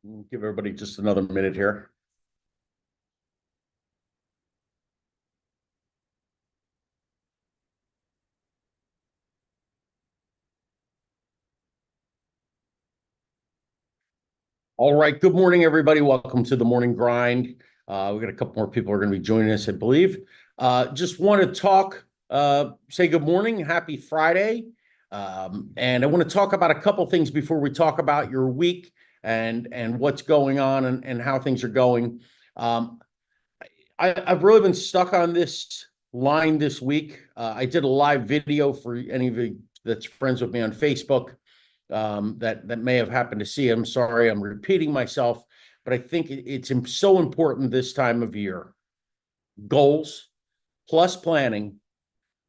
Give everybody just another minute here. All right. Good morning, everybody. Welcome to the morning grind. We got a couple more people who are going to be joining us, I believe. Just want to talk, say good morning, happy Friday. And I want to talk about a couple things before we talk about your week and what's going on and how things are going. I've really been stuck on this line this week. I did a live video for any of you that's friends with me on Facebook that may have happened to see. I'm sorry, I'm repeating myself, but I think it's so important this time of year. Goals plus planning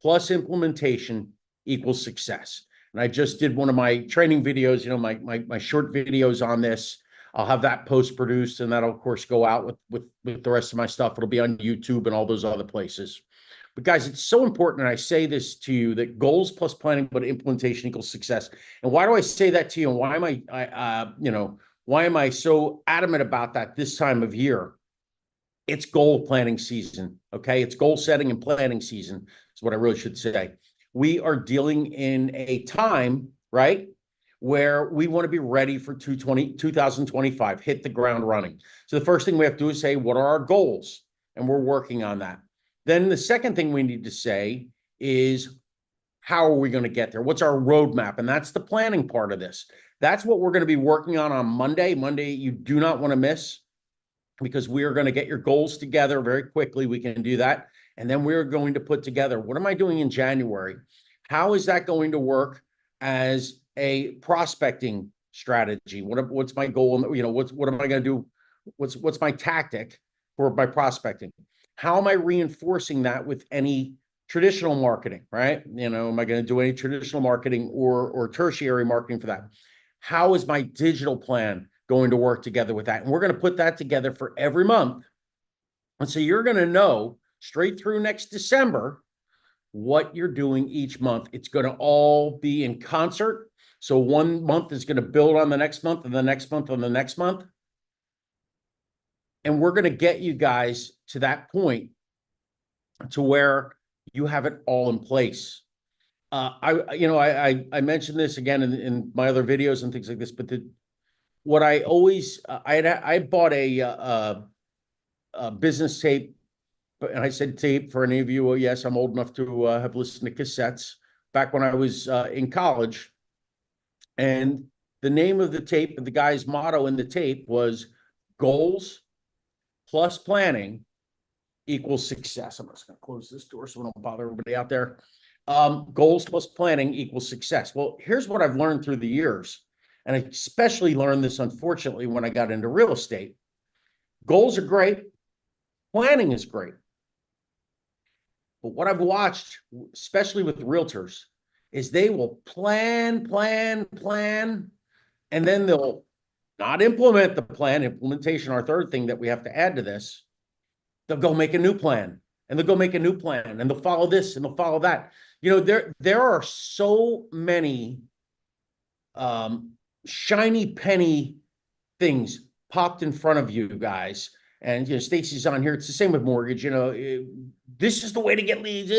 plus implementation equals success. And I just did one of my training videos, my short videos on this. I'll have that post produced, and that'll of course go out with the rest of my stuff. It'll be on YouTube and all those other places. But guys, it's so important, and I say this to you, that goals plus planning but implementation equals success. And why do I say that to you? And why am I so adamant about that this time of year? It's goal planning season. Okay, it's goal setting and planning season is what I really should say. We are dealing in a time, right, where we want to be ready for 2025, hit the ground running. So the first thing we have to do is say, what are our goals? And we're working on that. Then the second thing we need to say is, how are we going to get there? What's our roadmap? And that's the planning part of this. That's what we're going to be working on Monday. Monday, you do not want to miss, because we are going to get your goals together very quickly. We can do that. And then we're going to put together, what am I doing in January? How is that going to work as a prospecting strategy? What's my goal? What am I going to do? What's my tactic for my prospecting? How am I reinforcing that with any traditional marketing, right? Am I going to do any traditional marketing or tertiary marketing for that? How is my digital plan going to work together with that? And we're going to put that together for every month. And so you're going to know straight through next December what you're doing each month. It's going to all be in concert. So one month is going to build on the next month and the next month on the next month. And we're going to get you guys to that point to where you have it all in place. I mentioned this again in my other videos and things like this, but what I always I bought a business tape, and I said tape for any of you. Well, yes, I'm old enough to have listened to cassettes back when I was in college. And the name of the tape, the guy's motto in the tape was goals plus planning equals success. I'm just going to close this door so we don't bother everybody out there. Goals plus planning equals success. Well, here's what I've learned through the years. And I especially learned this, unfortunately, when I got into real estate. Goals are great. Planning is great. But what I've watched, especially with realtors, is they will plan, and then they'll not implement the plan. Implementation, our third thing that we have to add to this. They'll go make a new plan, and they'll go make a new plan, and they'll follow this, and they'll follow that. There are so many shiny penny things popped in front of you guys. And Stacy's on here. It's the same with mortgage. This is the way to get leads.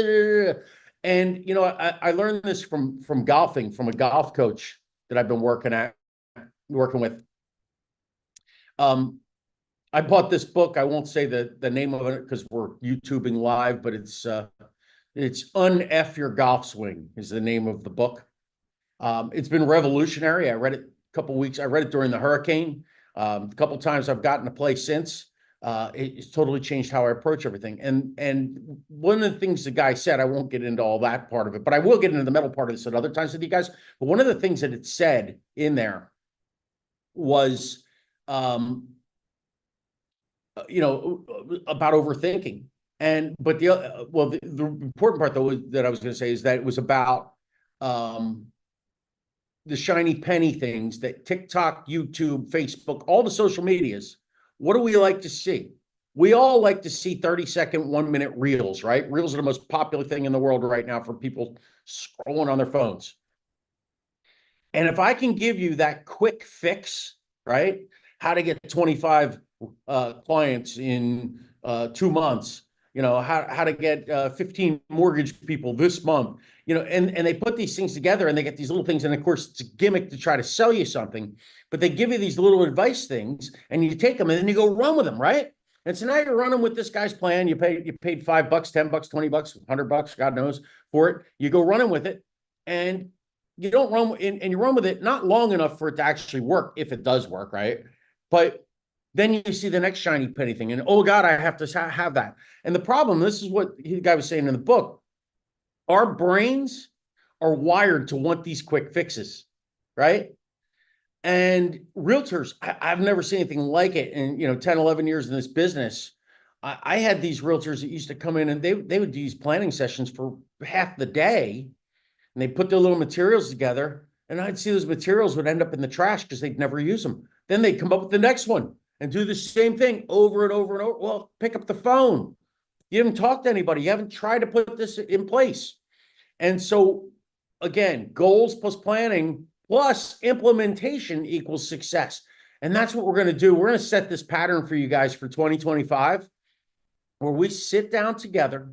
And I learned this from golfing, from a golf coach that I've been working with. I bought this book. I won't say the name of it because we're YouTubing live, but it's Un-F Your Golf Swing is the name of the book. It's been revolutionary. I read it a couple of weeks. I read it during the hurricane. A couple of times I've gotten to play since. It's totally changed how I approach everything. And one of the things the guy said, I won't get into all that part of it, but I will get into the middle part of this at other times with you guys. But one of the things that it said in there was, about overthinking. But the important part though that I was going to say is that it was about the shiny penny things that TikTok, YouTube, Facebook, all the social medias. What do we like to see? We all like to see 30-second, 1-minute reels, right? Reels are the most popular thing in the world right now for people scrolling on their phones. And if I can give you that quick fix, right? how to get 25 clients in 2 months, how to get 15 mortgage people this month, and they put these things together and they get these little things. And of course, it's a gimmick to try to sell you something, but they give you these little advice things and you take them and then you go run with them, right? And so now you're running with this guy's plan. You paid $5, $10, $20, $100, God knows, for it. You go running with it, and you don't run and you run with it not long enough for it to actually work, if it does work, right? But then you see the next shiny penny thing, and oh God, I have to have that. And the problem, this is what the guy was saying in the book, our brains are wired to want these quick fixes, right? And realtors, I've never seen anything like it in 10, 11 years in this business. I had these realtors that used to come in and they would do these planning sessions for half the day, and they put their little materials together, and I'd see those materials would end up in the trash because they'd never use them. Then they'd come up with the next one and do the same thing over and over and over. Well, pick up the phone. You haven't talked to anybody. You haven't tried to put this in place. And so, again, goals plus planning plus implementation equals success. And that's what we're going to do. We're going to set this pattern for you guys for 2025, where we sit down together,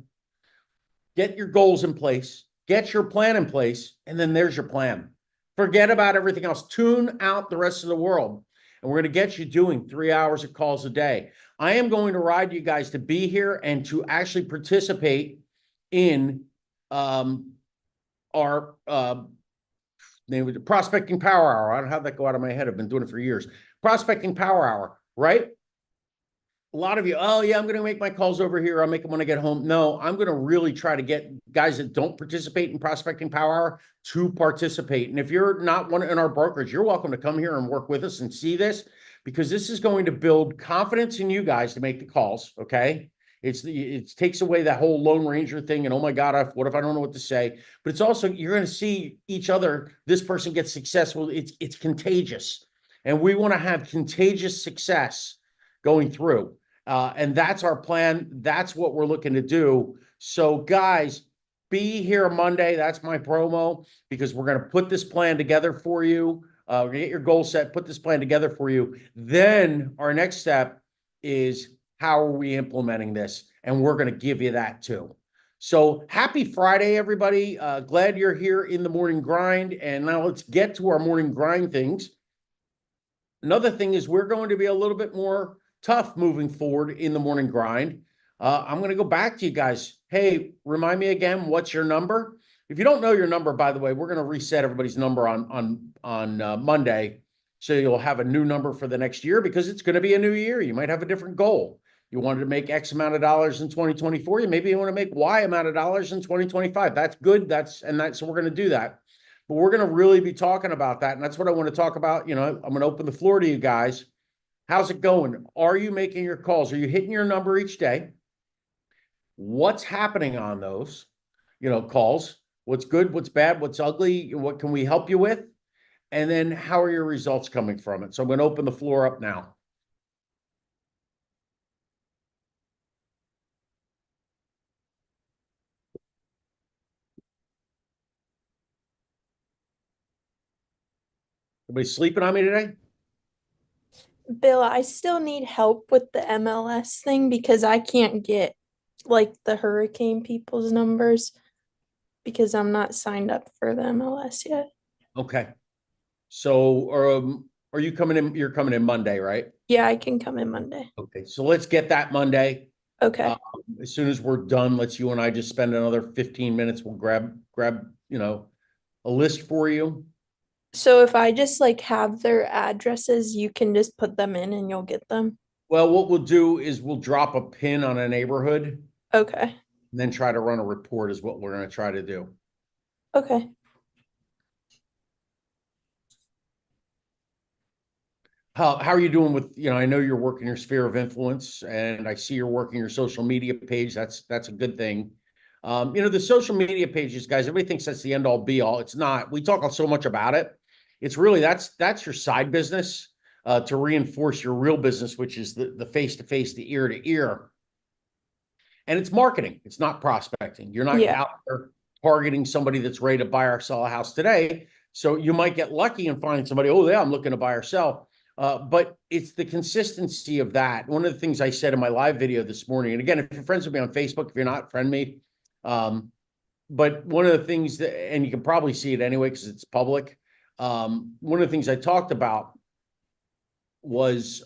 get your goals in place, get your plan in place, and then there's your plan. Forget about everything else. Tune out the rest of the world. And we're going to get you doing 3 hours of calls a day. I am going to ride you guys to be here and to actually participate in our name of the Prospecting Power Hour. I don't have that go out of my head. I've been doing it for years. Prospecting Power Hour, right? A lot of you, oh yeah, I'm going to make my calls over here. I'll make them when I get home. No, I'm going to really try to get guys that don't participate in Prospecting Power Hour to participate. And if you're not one in our brokerage, you're welcome to come here and work with us and see this, because this is going to build confidence in you guys to make the calls. Okay. It takes away that whole Lone Ranger thing. And oh my God, what if I don't know what to say? But it's also, you're going to see each other. This person gets successful. It's contagious. And we want to have contagious success going through. And that's our plan. That's what we're looking to do. So guys, be here Monday. That's my promo, because we're going to put this plan together for you. We're going to get your goal set, put this plan together for you. Then our next step is, how are we implementing this? And we're going to give you that too. So happy Friday, everybody. Glad you're here in the morning grind. And now let's get to our morning grind things. Another thing is, we're going to be a little bit more tough moving forward in the morning grind. I'm going to go back to you guys. Hey, remind me again, what's your number? If you don't know your number, by the way, we're going to reset everybody's number on Monday. So you'll have a new number for the next year, because it's going to be a new year. You might have a different goal. You wanted to make X amount of dollars in 2024. Maybe you want to make Y amount of dollars in 2025. That's good. So we're going to do that. But we're going to really be talking about that. And that's what I want to talk about. I'm going to open the floor to you guys. How's it going? Are you making your calls? Are you hitting your number each day? What's happening on those, calls? What's good? What's bad? What's ugly? What can we help you with? And then how are your results coming from it? So I'm going to open the floor up now. Everybody sleeping on me today? Bill, I still need help with the MLS thing because I can't get like the hurricane people's numbers because I'm not signed up for the MLS yet. Okay. So, are you coming in? You're coming in Monday, right? Yeah, I can come in Monday. Okay. So let's get that Monday. Okay. As soon as we're done, you and I just spend another 15 minutes. We'll grab, a list for you. So if I just like have their addresses, you can just put them in and you'll get them. Well, what we'll do is we'll drop a pin on a neighborhood. Okay. And then try to run a report is what we're going to try to do. Okay. How are you doing with, I know you're working your sphere of influence, and I see you're working your social media page. That's a good thing. The social media pages, guys, everybody thinks that's the end all be all. It's not. We talk so much about it. It's really, that's your side business to reinforce your real business, which is the face-to-face, the ear-to-ear. And it's marketing. It's not prospecting. You're not out there targeting somebody that's ready to buy or sell a house today. So you might get lucky and find somebody, oh yeah, I'm looking to buy or sell. But it's the consistency of that. One of the things I said in my live video this morning, and again, if you're friends with me on Facebook, if you're not, friend me. But one of the things that, and you can probably see it anyway because it's public. One of the things I talked about was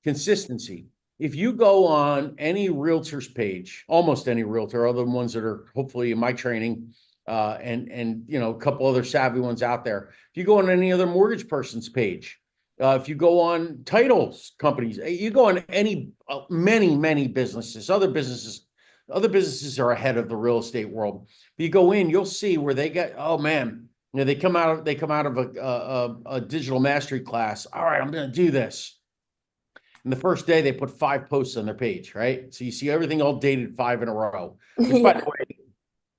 consistency. If you go on any realtor's page, almost any realtor, other than ones that are hopefully in my training, and you know, a couple other savvy ones out there. If you go on any other mortgage person's page, if you go on titles companies, you go on any many businesses, other businesses are ahead of the real estate world. If you go in, you'll see where they get, oh man, you know, they come out of a digital mastery class. All right, I'm going to do this. And the first day they put 5 posts on their page, right? So you see everything all dated 5 in a row, which by the way,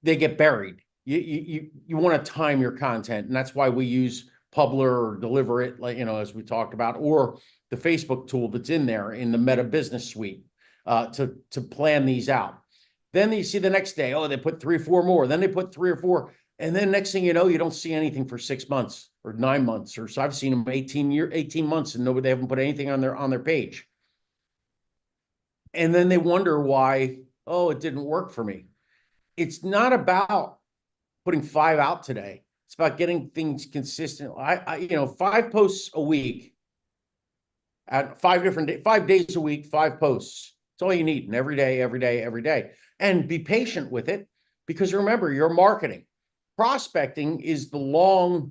they get buried. You want to time your content, and that's why we use Publer or Deliver It, like, you know, as we talked about, or the Facebook tool that's in there in the Meta Business Suite, to plan these out. Then you see the next day, oh, they put 3 or 4 more. Then they put 3 or 4, and then next thing you know, you don't see anything for 6 months or 9 months, or so I've seen them 18 months, and nobody, they haven't put anything on their page. And then they wonder why, oh, it didn't work for me. It's not about putting 5 out today. It's about getting things consistent. You know, 5 posts a week at 5 days a week, 5 posts. It's all you need. And every day. And be patient with it, because remember, you're marketing. Prospecting is the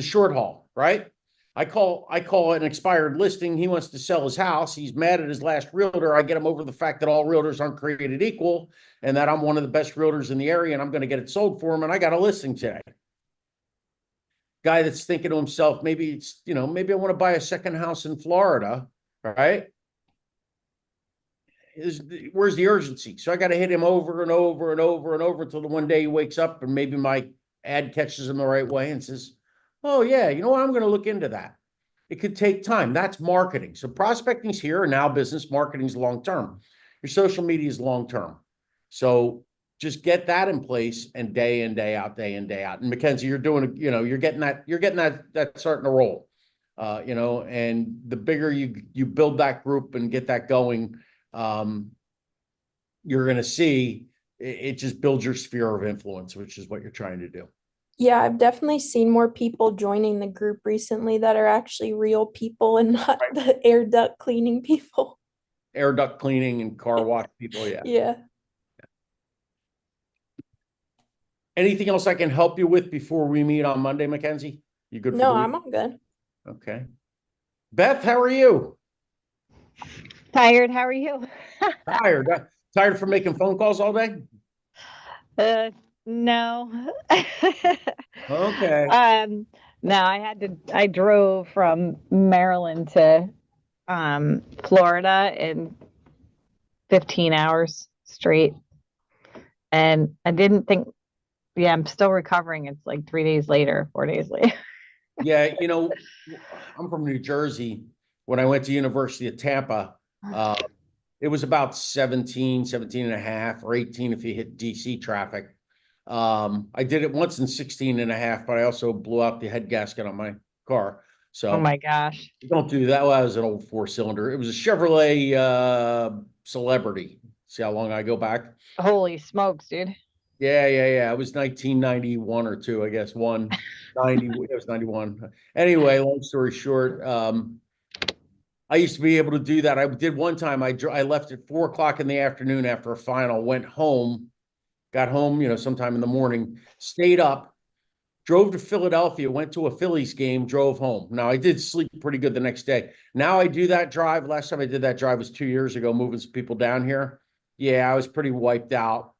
short haul, right? I call it an expired listing. He wants to sell his house. He's mad at his last realtor. I get him over the fact that all realtors aren't created equal, and that I'm one of the best realtors in the area, and I'm going to get it sold for him. And I got a listing today. Guy that's thinking to himself, maybe it's, you know, maybe I want to buy a second house in Florida, right? Where's the urgency? So I got to hit him over and over until the one day he wakes up and maybe my ad catches him the right way and says, oh yeah, you know what? I'm going to look into that. It could take time. That's marketing. So prospecting's here, and now business marketing's long-term. Your social media is long-term. So just get that in place, and day in, day out. And Mackenzie, you're doing, you know, you're getting that starting to roll, you know, and the bigger you build that group and get that going, you're going to see it just builds your sphere of influence, which is what you're trying to do. Yeah, I've definitely seen more people joining the group recently that are actually real people and not the air duct cleaning people. Air duct cleaning and car wash people, yeah. Yeah. Anything else I can help you with before we meet on Monday, Mackenzie? You good for No, the week? I'm all good. Okay. Beth, how are you? Tired. How are you? Tired. Tired from making phone calls all day? No. Okay. No, I drove from Maryland to Florida in 15 hours straight. And I didn't think, yeah, I'm still recovering. It's like 3 days later, 4 days later. Yeah, you know, I'm from New Jersey. When I went to University of Tampa, it was about 17 and a half, or 18 if you hit DC traffic. I did it once in 16 and a half, but I also blew out the head gasket on my car. So Oh my gosh. don't do that. Well, that was an old 4-cylinder. It was a Chevrolet Celebrity. See how long I go back? Holy smokes, dude. Yeah. It was 1991 or 2, I guess. 190. It was 91. Anyway, long story short, I used to be able to do that. I did one time. I left at 4 o'clock in the afternoon after a final, went home, got home, you know, sometime in the morning, stayed up, drove to Philadelphia, went to a Phillies game, drove home. Now I did sleep pretty good the next day. Now I do that drive. Last time I did that drive was 2 years ago, moving some people down here. Yeah, I was pretty wiped out,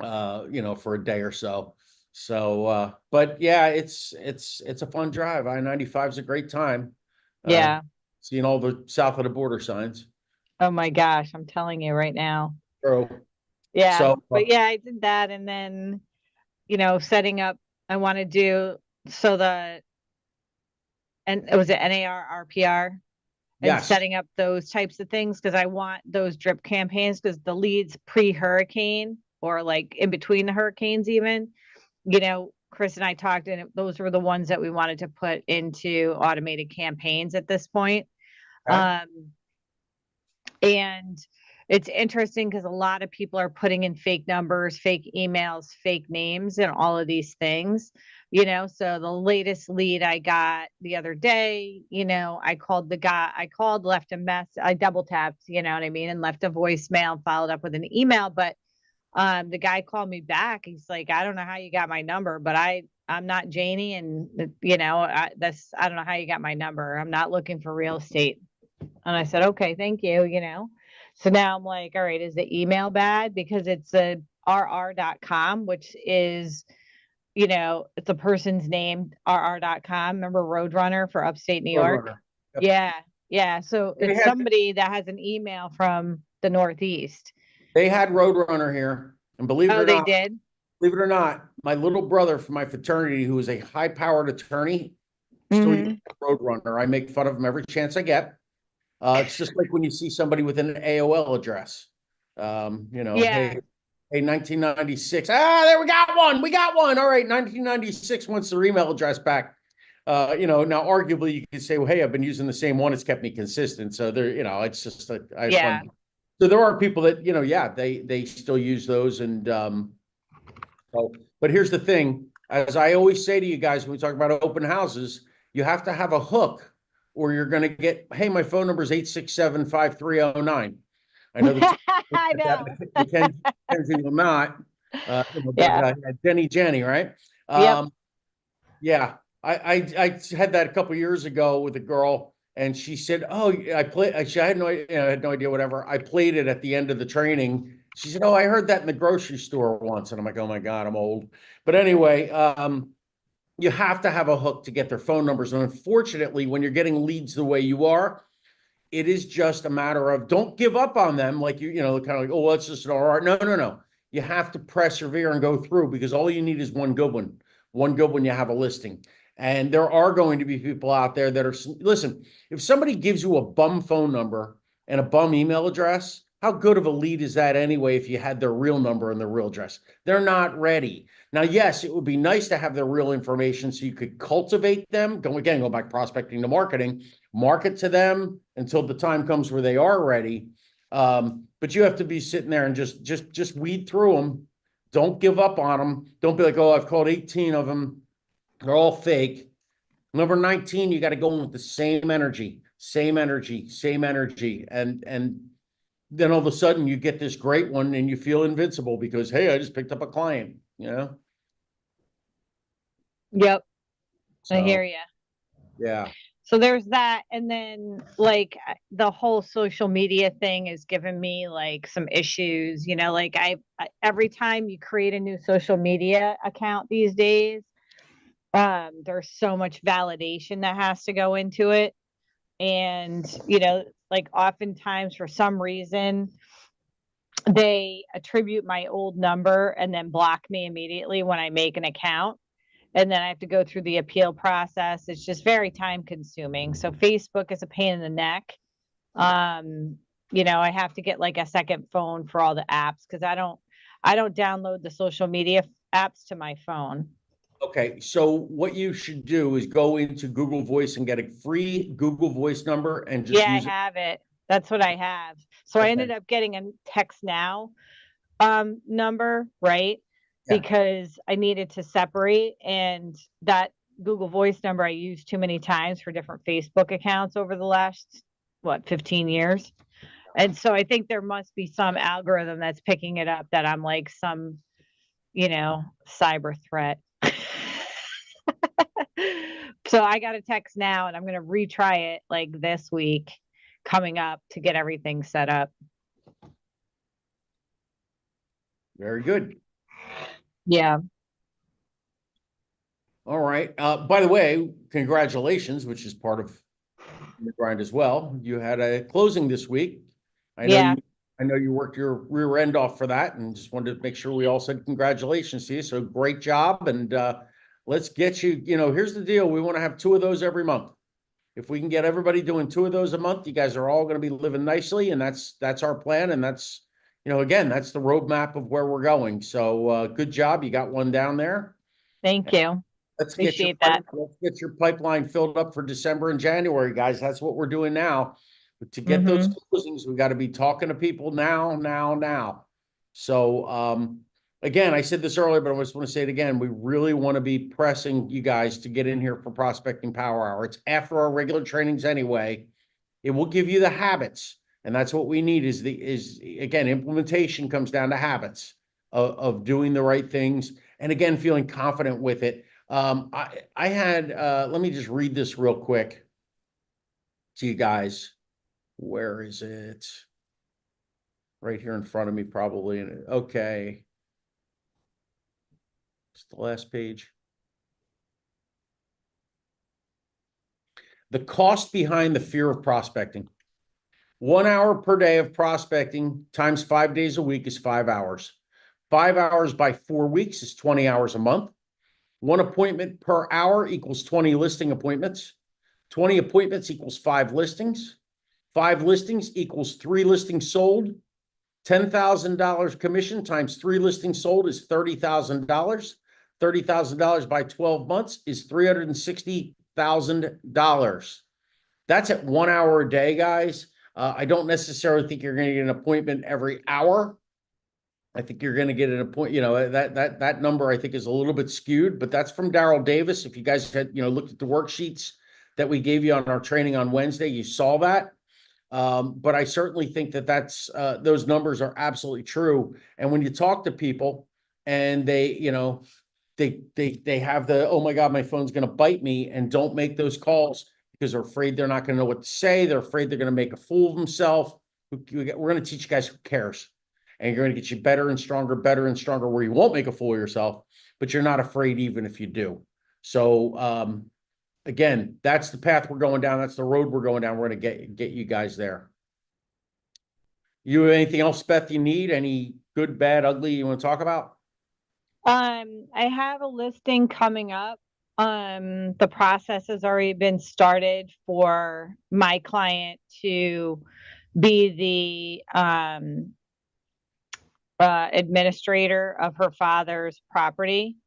you know, for a day or so. So, but yeah, it's a fun drive. I-95 is a great time. Yeah. Seeing all the south of the border signs. Oh my gosh. I'm telling you right now. So, Yeah. so But yeah, I did that. And then, you know, setting up, I want to do and it was an NAR RPR and yes, setting up those types of things because I want those drip campaigns because the leads pre-hurricane or like in between the hurricanes even, you know, Chris and I talked, and those were the ones that we wanted to put into automated campaigns at this point. Okay. And it's interesting because a lot of people are putting in fake numbers, fake emails, fake names, and all of these things, So the latest lead I got the other day, I called the guy, left a mess, I double tapped, you know what I mean, and left a voicemail, followed up with an email. But the guy called me back. He's like, I don't know how you got my number, but I'm not Janie, and I don't know how you got my number. I'm not looking for real estate. And I said, okay, thank you. So now I'm like, all right, is the email bad? Because it's a rr.com, which is, it's a person's name, rr.com. Remember Roadrunner for upstate New York? Roadrunner. Yep. Yeah. Yeah. So They it's had- somebody that has an email from the Northeast. They had Roadrunner here, and believe it Oh, or they not, did? my little brother from my fraternity, who is a high-powered attorney, still Mhm. uses Roadrunner. I make fun of him every chance I get. It's just like when you see somebody with an AOL address. Yeah. Hey, 1996. There we got one. We got one. All right, 1996 wants their email address back. Now arguably you could say, well, hey, I've been using the same one. It's kept me consistent. So there, it's just I have Yeah. fun. So there are people that, they still use those. And but here's the thing, as I always say to you guys, when we talk about open houses, you have to have a hook, or you're going to get, hey, my phone number is 867-5309. I know that I know. Kenzie will not. Yeah. Jenny, right? Yep. Yeah. I had that a couple of years ago with a girl, and she said, "Oh, I had no idea, whatever. I played it at the end of the training." She said, "Oh, I heard that in the grocery store once," and I'm like, "Oh my God, I'm old." But anyway, you have to have a hook to get their phone numbers, and unfortunately, when you're getting leads the way you are, it is just a matter of don't give up on them, like kind of like, oh, it's just an RR. No. You have to persevere and go through, because all you need is one good one. One good one, you have a listing. And there are going to be people out there that are, listen, if somebody gives you a bum phone number and a bum email address, how good of a lead is that anyway if you had their real number and their real address? They're not ready. Now, yes, it would be nice to have their real information so you could cultivate them. Go back prospecting to marketing, market to them until the time comes where they are ready. But you have to be sitting there and just weed through them. Don't give up on them. Don't be like, oh, I've called 18 of them. They're all fake. Number 19, you got to go in with the same energy. And then all of a sudden you get this great one and you feel invincible because, hey, I just picked up a client, Yep. I So, hear you. yeah. So there's that. And then like the whole social media thing is giving me like some issues, like I every time you create a new social media account these days, there's so much validation that has to go into it. And, like oftentimes for some reason, they attribute my old number and then block me immediately when I make an account. And then I have to go through the appeal process. It's just very time consuming. So Facebook is a pain in the neck. I have to get like a second phone for all the apps because I don't download the social media apps to my phone. Okay, so what you should do is go into Google Voice and get a free Google Voice number and just Yeah, use I have it. That's what I have. So I ended up getting a text now number, right? Yeah. Because I needed to separate, and that Google Voice number I used too many times for different Facebook accounts over the last 15 years. And so I think there must be some algorithm that's picking it up that I'm like some, cyber threat. So I got a text now and I'm going to retry it like this week coming up to get everything set up. Very good. Yeah. All right. By the way, congratulations, which is part of the grind as well. You had a closing this week. I know you worked your rear end off for that, and just wanted to make sure we all said congratulations to you. So great job. And let's get you, here's the deal. We want to have 2 of those every month. If we can get everybody doing 2 of those a month, you guys are all going to be living nicely. And that's our plan. And that's, again, that's the roadmap of where we're going. So good job. You got one down there. Thank you. Let's get your Appreciate that. let's get your pipeline filled up for December and January, guys. That's what we're doing now. But to get those closings, we got to be talking to people now. So again, I said this earlier, but I just want to say it again. We really want to be pressing you guys to get in here for Prospecting Power Hour. It's after our regular trainings anyway. It will give you the habits, and that's what we need. Is again, implementation comes down to habits of doing the right things, and again, feeling confident with it. I had, let me just read this real quick to you guys. Where is it? Right here in front of me, probably. Okay. It's the last page. The cost behind the fear of prospecting. 1 hour per day of prospecting times 5 days a week is 5 hours. 5 hours by 4 weeks is 20 hours a month. 1 appointment per hour equals 20 listing appointments. 20 appointments equals 5 listings. 5 listings equals 3 listings sold. $10,000 commission times 3 listings sold is $30,000. $30,000 by 12 months is $360,000. That's at 1 hour a day, guys. I don't necessarily think you're going to get an appointment every hour. I think you're going to get an appointment, you know, that number I think is a little bit skewed, but that's from Daryl Davis. If you guys had, you know, looked at the worksheets that we gave you on our training on Wednesday, you saw that. But I certainly think that those numbers are absolutely true. And when you talk to people and they, you know, they have the, oh my God, my phone's going to bite me, and don't make those calls because they're afraid they're not going to know what to say. They're afraid they're going to make a fool of themselves. We're going to teach you guys who cares. And you're going to get you better and stronger where you won't make a fool of yourself, but you're not afraid even if you do. So, again, that's the path we're going down. That's the road we're going down. We're going to get you guys there. You have anything else, Beth, you need? Any good, bad, ugly you want to talk about? I have a listing coming up. The process has already been started for my client to be the administrator of her father's property.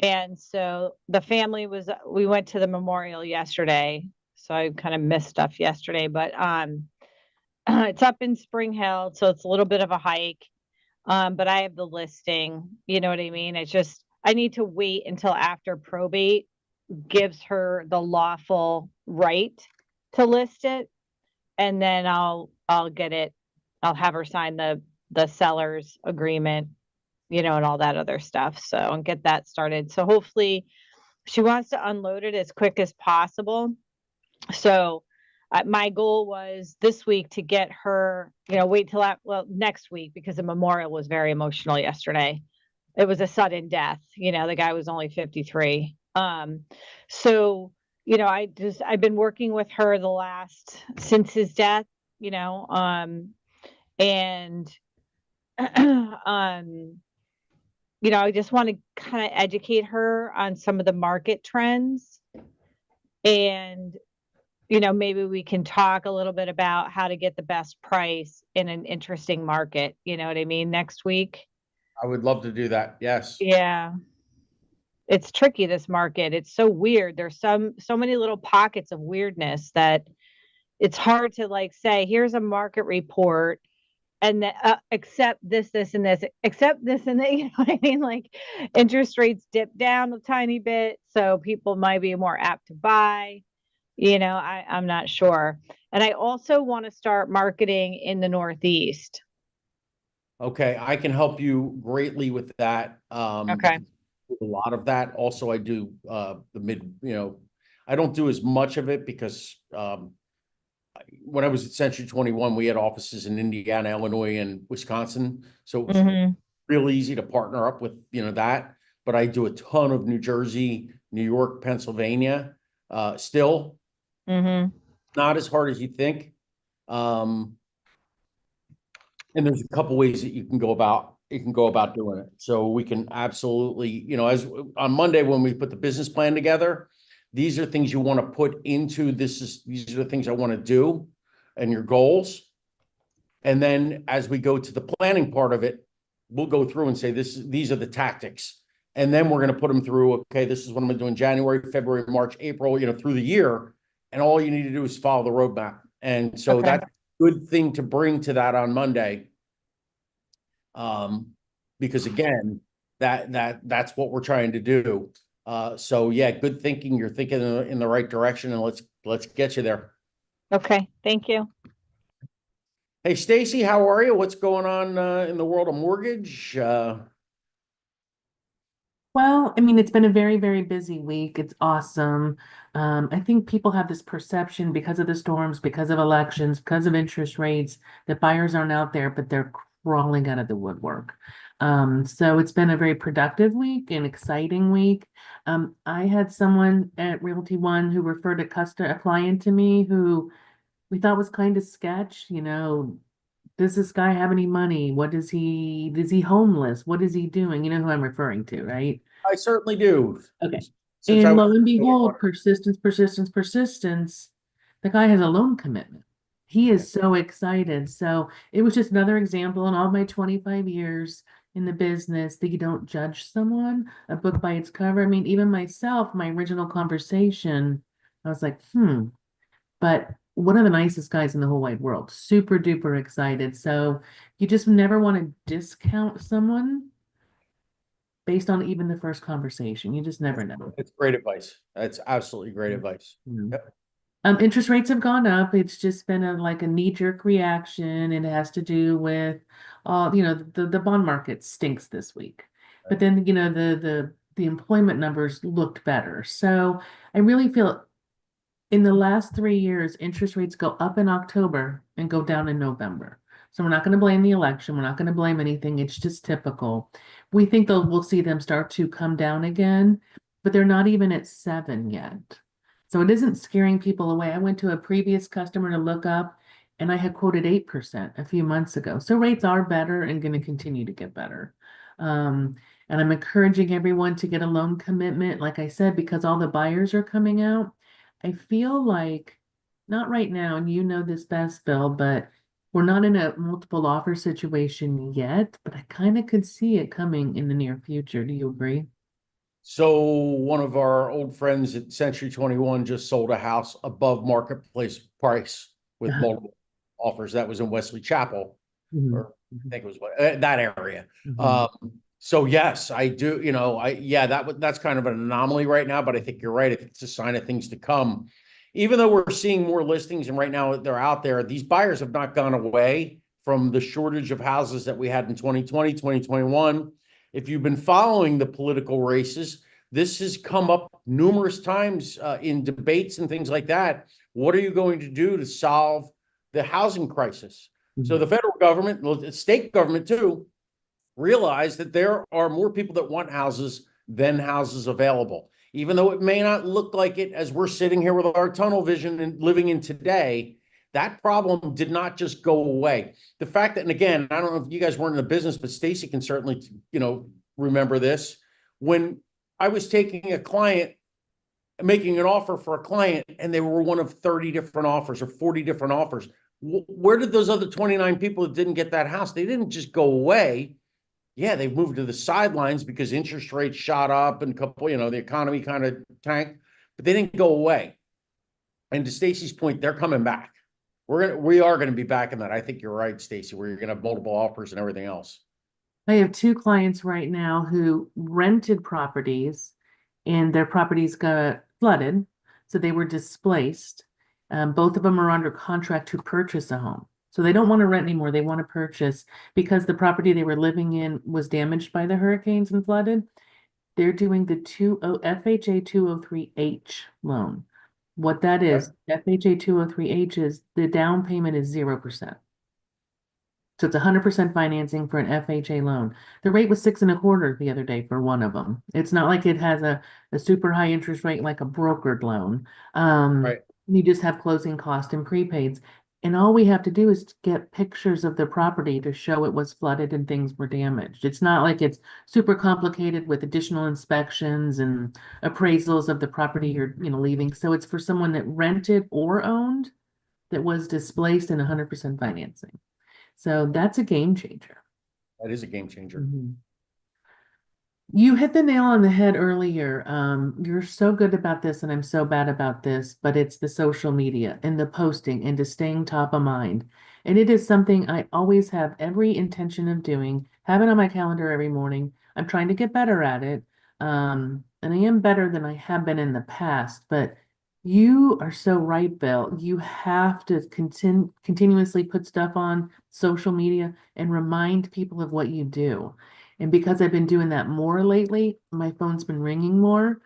And so the family we went to the memorial yesterday, so I kind of missed stuff yesterday, but it's up in Spring Hill, so it's a little bit of a hike. But I have the listing, you know what I mean? It's just, I need to wait until after probate gives her the lawful right to list it. And then I'll get it. I'll have her sign the seller's agreement, you know, and all that other stuff. So, and get that started. So hopefully she wants to unload it as quick as possible. So my goal was this week to get her, you know, wait till next week, because the memorial was very emotional yesterday. It was a sudden death. You know, the guy was only 53. So, you know, I've been working with her since his death, you know, and, you know, I just want to kind of educate her on some of the market trends, and, you know, maybe we can talk a little bit about how to get the best price in an interesting market. You know what I mean? Next week. I would love to do that. Yes. Yeah. It's tricky, this market. It's so weird. There's so many little pockets of weirdness that it's hard to like say, here's a market report and accept this, and this, accept this and that, you know what I mean? Like interest rates dip down a tiny bit, so people might be more apt to buy. You know, I'm not sure. And I also want to start marketing in the Northeast. Okay, I can help you greatly with that. Okay. A lot of that. Also, I do the mid, you know, I don't do as much of it because when I was at Century 21, we had offices in Indiana, Illinois, and Wisconsin. So it was real easy to partner up with, you know, that. But I do a ton of New Jersey, New York, Pennsylvania, still. Not as hard as you think. And there's a couple ways that you can go about doing it. So we can absolutely, you know, as on Monday when we put the business plan together, these are things you want to put into these are the things I want to do and your goals. And then as we go to the planning part of it, we'll go through and say these are the tactics. And then we're going to put them through, okay, this is what I'm going to do in January, February, March, April, through the year. And all you need to do is follow the roadmap. And so Okay. that's a good thing to bring to that on Monday. Because again, that's what we're trying to do. So yeah, good thinking. You're thinking in the right direction, and let's get you there. Okay, thank you. Hey, Stacy, how are you? What's going on in the world of mortgage? Well, I mean, it's been a very, very busy week. It's awesome. I think people have this perception because of the storms, because of elections, because of interest rates, that buyers aren't out there, but they're crawling out of the woodwork. So it's been a very productive week, an exciting week. I had someone at Realty One who referred a client to me who we thought was kind of sketch, does this guy have any money? Is he homeless? What is he doing? You know who I'm referring to, right? I certainly do. Okay. Since I And was- lo and behold, persistence, persistence, persistence. The guy has a loan commitment. He is so excited. So it was just another example in all my 25 years in the business that you don't judge someone, a book by its cover. I mean, even myself, my original conversation, I was like, but one of the nicest guys in the whole wide world, super duper excited. So you just never want to discount someone based on even the first conversation. You just never know. It's great advice. That's absolutely great advice. Yep. Interest rates have gone up. It's just been like a knee-jerk reaction. It has to do with the bond market stinks this week. But then, the employment numbers looked better. So I really feel in the last 3 years, interest rates go up in October and go down in November. So we're not going to blame the election. We're not going to blame anything. It's just typical. We think we'll see them start to come down again, but they're not even at 7 yet. So it isn't scaring people away. I went to a previous customer to look up, and I had quoted 8% a few months ago. So rates are better and going to continue to get better. And I'm encouraging everyone to get a loan commitment, like I said, because all the buyers are coming out. I feel like, not right now, and you know this best, Bill, but we're not in a multiple offer situation yet, but I kind of could see it coming in the near future. Do you agree? So one of our old friends at Century 21 just sold a house above marketplace price with multiple offers. That was in Wesley Chapel, or I think it was that area. So yes, I do. That's kind of an anomaly right now, but I think you're right. It's a sign of things to come. Even though we're seeing more listings and right now they're out there, these buyers have not gone away from the shortage of houses that we had in 2020, 2021. If you've been following the political races, this has come up numerous times in debates and things like that. What are you going to do to solve the housing crisis? So the federal government, the state government too, realize that there are more people that want houses than houses available. Even though it may not look like it as we're sitting here with our tunnel vision and living in today, that problem did not just go away. The fact that, and again, I don't know if you guys weren't in the business, but Stacy can certainly, remember this. When I was taking a client, making an offer for a client, and they were one of 30 different offers or 40 different offers, where did those other 29 people that didn't get that house? They didn't just go away. Yeah, they've moved to the sidelines because interest rates shot up and the economy kind of tanked, but they didn't go away. And to Stacy's point, they're coming back. We are going to be back in that. I think you're right, Stacy, where you're going to have multiple offers and everything else. I have 2 clients right now who rented properties and their properties got flooded. So they were displaced. Both of them are under contract to purchase a home. So they don't want to rent anymore. They want to purchase because the property they were living in was damaged by the hurricanes and flooded. They're doing the FHA 203H loan. What that is, FHA 203H is the down payment is 0%. So it's 100% financing for an FHA loan. The rate was 6.25% the other day for one of them. It's not like it has a super high interest rate like a brokered loan. Right. You just have closing cost and prepaids. And all we have to do is get pictures of the property to show it was flooded and things were damaged. It's not like it's super complicated with additional inspections and appraisals of the property you're leaving. So it's for someone that rented or owned that was displaced in 100% financing. So that's a game changer. That is a game changer. You hit the nail on the head earlier. You're so good about this, and I'm so bad about this, but it's the social media and the posting and to staying top of mind. And it is something I always have every intention of doing, have it on my calendar every morning. I'm trying to get better at it. And I am better than I have been in the past, but you are so right, Bill. You have to continuously put stuff on social media and remind people of what you do. And because I've been doing that more lately, my phone's been ringing more.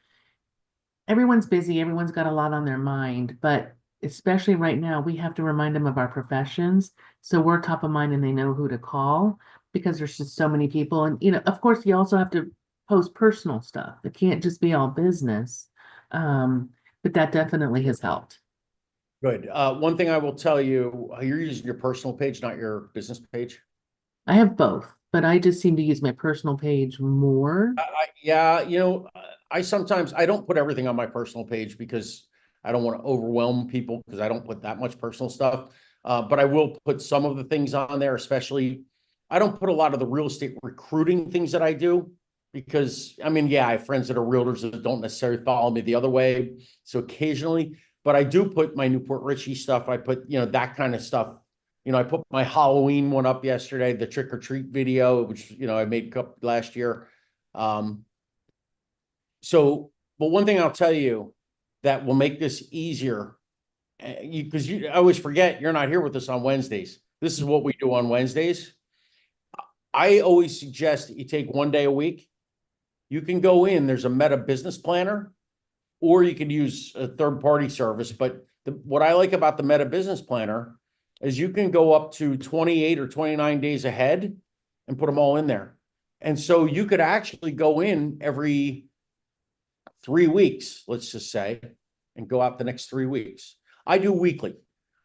Everyone's busy, everyone's got a lot on their mind, but especially right now, we have to remind them of our professions. So we're top of mind and they know who to call because there's just so many people. And, of course, you also have to post personal stuff. It can't just be all business. But that definitely has helped. Good. One thing I will tell you, you're using your personal page, not your business page. I have both, but I just seem to use my personal page more. Yeah, I sometimes I don't put everything on my personal page because I don't want to overwhelm people because I don't put that much personal stuff. But I will put some of the things on there, especially I don't put a lot of the real estate recruiting things that I do because I mean, yeah, I have friends that are realtors that don't necessarily follow me the other way. So occasionally, but I do put my Newport Richie stuff. I put, that kind of stuff. I put my Halloween one up yesterday, the trick or treat video, which, I made up last year. Um, but one thing I'll tell you that will make this easier, because I always forget you're not here with us on Wednesdays. This is what we do on Wednesdays. I always suggest that you take one day a week. You can go in, there's a Meta Business Planner, or you could use a third-party service. But what I like about the Meta Business Planner is you can go up to 28 or 29 days ahead and put them all in there. And so you could actually go in every 3 weeks, let's just say, and go out the next 3 weeks. I do weekly.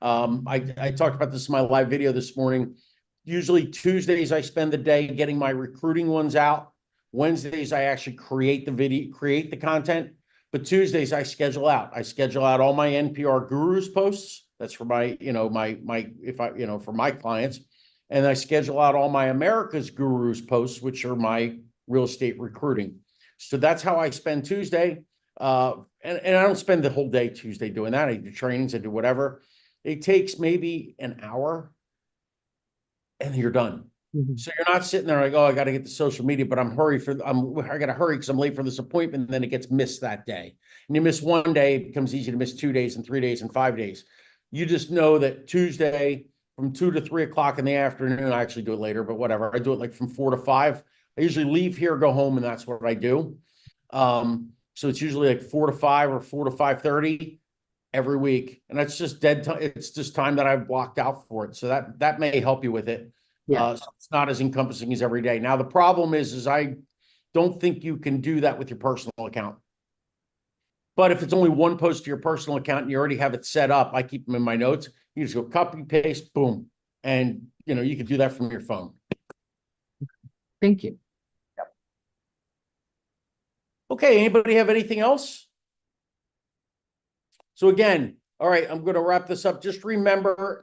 I talked about this in my live video this morning. Usually Tuesdays, I spend the day getting my recruiting ones out. Wednesdays, I actually create the video, create the content. But Tuesdays, I schedule out. I schedule out all my NPR Gurus posts. That's for my, for my clients. And I schedule out all my America's Gurus posts, which are my real estate recruiting. So that's how I spend Tuesday. And I don't spend the whole day Tuesday doing that. I do trainings, I do whatever. It takes maybe an hour and you're done. Mhm. So you're not sitting there like, oh, I got to get the social media, but I got to hurry because I'm late for this appointment. And then it gets missed that day. And you miss one day, it becomes easy to miss 2 days and 3 days and 5 days. You just know that Tuesday from 2 to 3 o'clock in the afternoon, I actually do it later, but whatever. I do it like from 4 to 5. I usually leave here, go home, and that's what I do. So it's usually like 4 to 5 or 4 to 5:30 every week. And that's just dead time. It's just time that I've blocked out for it. So that may help you with it. Yeah. So it's not as encompassing as every day. Now, the problem is I don't think you can do that with your personal account. But if it's only one post to your personal account and you already have it set up, I keep them in my notes. You just go copy, paste, boom. And, you can do that from your phone. Thank you. Okay, anybody have anything else? So again, all right, I'm going to wrap this up. Just remember,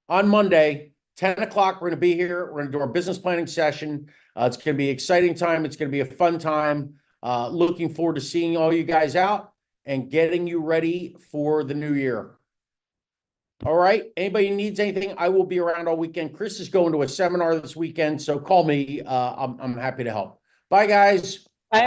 on Monday, 10 o'clock, we're going to be here. We're going to do our business planning session. It's going to be an exciting time. It's going to be a fun time. Looking forward to seeing all you guys out and getting you ready for the new year. All right, anybody needs anything, I will be around all weekend. Chris is going to a seminar this weekend, so call me. I'm happy to help. Bye, guys.